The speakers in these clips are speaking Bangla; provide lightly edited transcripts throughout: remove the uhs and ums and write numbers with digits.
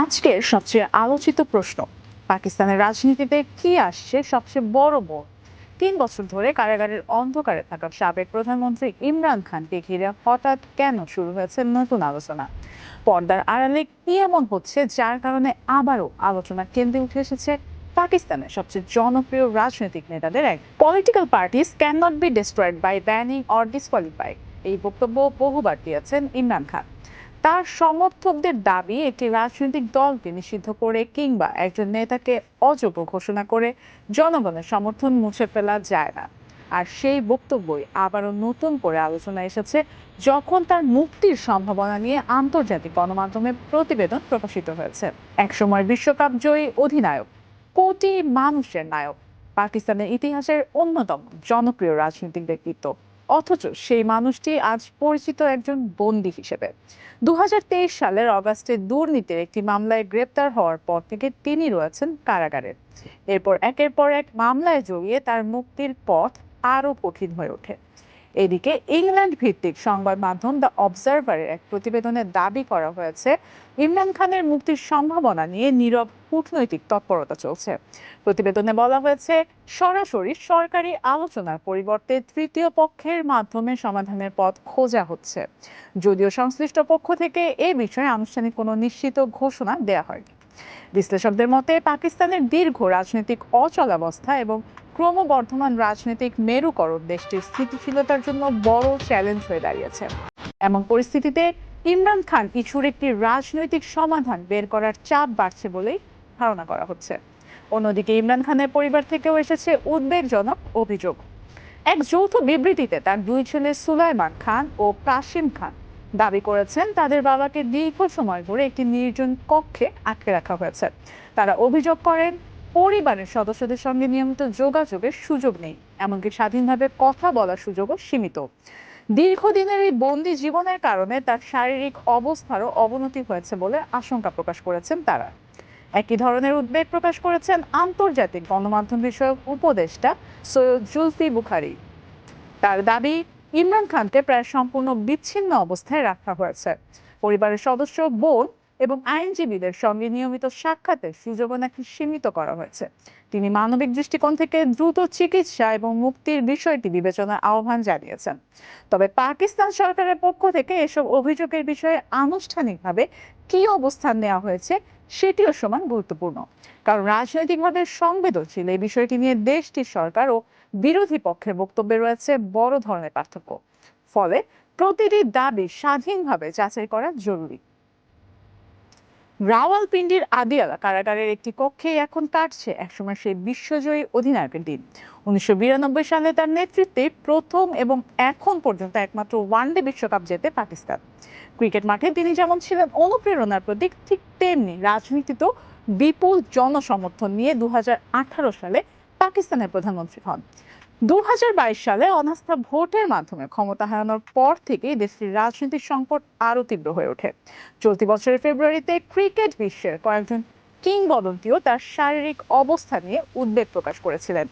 আজকের সবচেয়ে আলোচিত প্রশ্ন, পাকিস্তানের রাজনীতিতে কি আসছে সবচেয়ে বড় মোড়। 3 বছর ধরে কারাগারের অন্ধকারে থাকা সাবেক প্রধানমন্ত্রী ইমরান খানকে ঘিরে হঠাৎ কেন শুরু হয়েছে নতুন আলোচনা। পর্দার আড়ালে কি এমন হচ্ছে যার কারণে আবারও আলোচনার কেন্দ্রে উঠে এসেছে পাকিস্তানের সবচেয়ে জনপ্রিয় রাজনৈতিক নেতাদের এক political parties can not be destroyed by banning or disqualify. এই বক্তব্য বহুবার দিয়েছেন ইমরান খান। তার সমর্থকদের দাবি, একটি রাজনৈতিক দলকে নিষিদ্ধ করে কিংবা একজন নেতাকে অযোগ্য ঘোষণা করে জনগণের সমর্থন মুছে ফেলা যায় না। আর সেই বক্তব্যই আবারও নতুন করে আলোচনা এসেছে যখন তার মুক্তির সম্ভাবনা নিয়ে আন্তর্জাতিক গণমাধ্যমে প্রতিবেদন প্রকাশিত হয়েছে। একসময় বিশ্বকাপ জয়ী অধিনায়ক, কোটি মানুষের নায়ক, পাকিস্তানের ইতিহাসের অন্যতম জনপ্রিয় রাজনৈতিক ব্যক্তিত্ব, অথচ সেই মানুষটি আজ পরিচিত একজন বন্দী হিসেবে। 2023 সালের অগাস্টে দুর্নীতির একটি মামলায় গ্রেপ্তার হওয়ার পর থেকে তিনি রয়েছেন কারাগারে। এরপর একের পর এক মামলায় জড়িয়ে তার মুক্তির পথ আরো কঠিন হয়ে ওঠে। এদিকে ইংল্যান্ড ভিত্তিক সংবাদ মাধ্যম দ্য অবজারভারের এক প্রতিবেদনে দাবি করা হয়েছে ইমরান খানের মুক্তির সম্ভাবনা নিয়ে নীরব কূটনৈতিক তৎপরতা চলছে। প্রতিবেদনে বলা হয়েছে, সরাসরি সরকারি আলোচনার পরিবর্তে তৃতীয় পক্ষের মাধ্যমে সমাধানের পথ খোঁজা হচ্ছে, যদিও সংশ্লিষ্ট পক্ষ থেকে এ বিষয়ে আনুষ্ঠানিক কোনো নিশ্চিত ঘোষণা দেয়া হয়নি। বিশ্লেষকদের মতে, পাকিস্তানের দীর্ঘ রাজনৈতিক অচলাবস্থা এবং ক্রমবর্ধমান রাজনৈতিক মেরুকরণ দেশটির স্থিতিশীলতার জন্য বড় চ্যালেঞ্জ হয়ে দাঁড়িয়েছে। এমন পরিস্থিতিতে ইমরান খান ইস্যুর একটি রাজনৈতিক সমাধান বের করার চাপ বাড়ছে বলেই ধারণা করা হচ্ছে। অন্যদিকে ইমরান খানের পরিবার থেকেও এসেছে উদ্বেগজনক অভিযোগ। এক যৌথ বিবৃতিতে তার দুই ছেলে সুলাইমান খান ও কাশিম খান দাবি করেছেন তাদের বাবাকে দীর্ঘ সময় ধরে একটি নির্জন কক্ষে আটকে রাখা হয়েছে। তারা অভিযোগ করেন, পরিবারের সদস্যদের সঙ্গে নিয়মিত যোগাযোগের সুযোগ নেই, এমনকি স্বাধীনভাবে কথা বলার সুযোগও সীমিত। দীর্ঘদিনের এই বন্দি জীবনের কারণে তার শারীরিক অবস্থারও অবনতি হয়েছে বলে আশঙ্কা প্রকাশ করেছেন তারা। একই ধরনের উদ্বেগ প্রকাশ করেছেন আন্তর্জাতিক গণমাধ্যম বিষয়ক উপদেষ্টা সৈয়দ জুলফি বুখারী। তার দাবি, ইমরান খানকে প্রায় সম্পূর্ণ বিচ্ছিন্ন অবস্থায় রাখা হয়েছে। পরিবারের সদস্য, বোন এবং আইনজীবীদের সঙ্গে নিয়মিত সাক্ষাতের সুযোগও নাকি সীমিত করা হয়েছে। তিনি মানবিক দৃষ্টিকোণ থেকে দ্রুত চিকিৎসা এবং মুক্তির বিষয়টি বিবেচনার আহ্বান জানিয়েছেন। তবে পাকিস্তান সরকারের পক্ষ থেকে এসব অভিযোগের বিষয়ে আনুষ্ঠানিকভাবে কি অবস্থান নেওয়া হয়েছে সেটিও সমান গুরুত্বপূর্ণ, কারণ রাজনৈতিকভাবে সংবেদনশীল এই বিষয়টি নিয়ে দেশটির সরকার ও বিরোধী পক্ষের বক্তব্যে রয়েছে বড় ধরনের পার্থক্য। ফলে প্রতিটি দাবি স্বাধীনভাবে যাচাই করা জরুরি। রাওয়ালপিন্ডির আদিয়ালা কারাগারের একটি কক্ষে এখন কাটছে একসময় সেই বিশ্বজয়ী অধিনায়কের দিন। 1992 সালে তার নেতৃত্বে প্রথম এবং এখন পর্যন্ত একমাত্র ওয়ানডে বিশ্বকাপ জেতে পাকিস্তান। ক্রিকেট মাঠে তিনি যেমন ছিলেন অনুপ্রেরণার প্রতীক, ঠিক তেমনি রাজনীতিতেও বিপুল জনসমর্থন নিয়ে 2018 সালে পাকিস্তানের প্রধানমন্ত্রী হন। 2022 সালে অনাস্থা ভোটের মাধ্যমে ক্ষমতা হারানোর পর থেকেই দেশটির রাজনৈতিক সংকট আরো তীব্র হয়ে ওঠে। চলতি বছরের ফেব্রুয়ারিতে ক্রিকেট বিশ্বের কয়েকজন কিংবদন্তিও তার শারীরিক অবস্থা নিয়ে উদ্বেগ প্রকাশ করেছিলেন।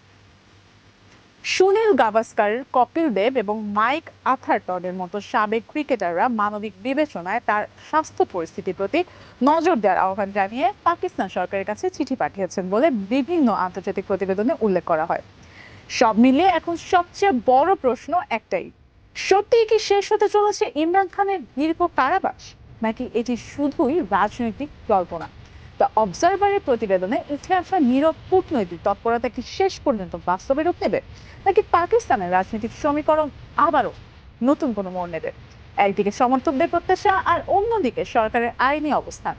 সুনীল গাভাস্কার, কপিল দেব এবং মাইক আথারটনের মতো সাবেক ক্রিকেটাররা মানবিক বিবেচনায় তার স্বাস্থ্য পরিস্থিতির প্রতি নজর দেওয়ার আহ্বান জানিয়ে পাকিস্তান সরকারের কাছে চিঠি পাঠিয়েছেন বলে বিভিন্ন আন্তর্জাতিক প্রতিবেদনে উল্লেখ করা হয়। সব মিলিয়ে এখন সবচেয়ে বড় প্রশ্ন একটাই, সত্যিই কি শেষ হতে চলেছে ইমরান খানের দীর্ঘ কারাবাস, নাকি এটি শুধুই রাজনৈতিক কল্পনা? দ্য অবজারভারের প্রতিবেদনে উঠে আসা নীরব কূটনৈতিক তৎপরতা কি শেষ পর্যন্ত বাস্তবে রূপ নেবে, নাকি পাকিস্তানের রাজনৈতিক সমীকরণ আবারও নতুন কোনো মোড় নেবে? একদিকে সমর্থকদের প্রত্যাশা আর অন্যদিকে সরকারের আইনি অবস্থান,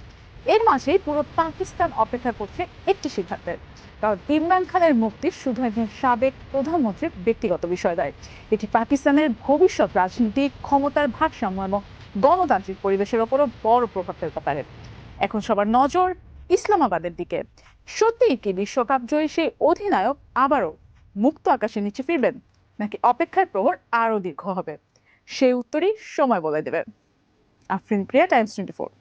এর মাঝেই পুরো পাকিস্তান অপেক্ষা করছে একটি সিদ্ধান্তের। কারণ ইমরান খানের মুক্তি শুধু একজন সাবেক প্রধানমন্ত্রীর ব্যক্তিগত বিষয় নয়, এটি পাকিস্তানের ভবিষ্যৎ রাজনীতিক ক্ষমতার ভারসাম্য এবং গণতান্ত্রিক পরিবেশের ওপরও বড় প্রভাব ফেলতে পারে। এখন সবার নজর ইসলামাবাদের দিকে। সত্যিই কি বিশ্বকাপ জয়ী সেই অধিনায়ক আবারও মুক্ত আকাশের নিচে ফিরবেন, নাকি অপেক্ষার প্রহর আরো দীর্ঘ হবে? সেই উত্তরই সময় বলে দেবে। আফরিন প্রিয়া, টাইমস 24।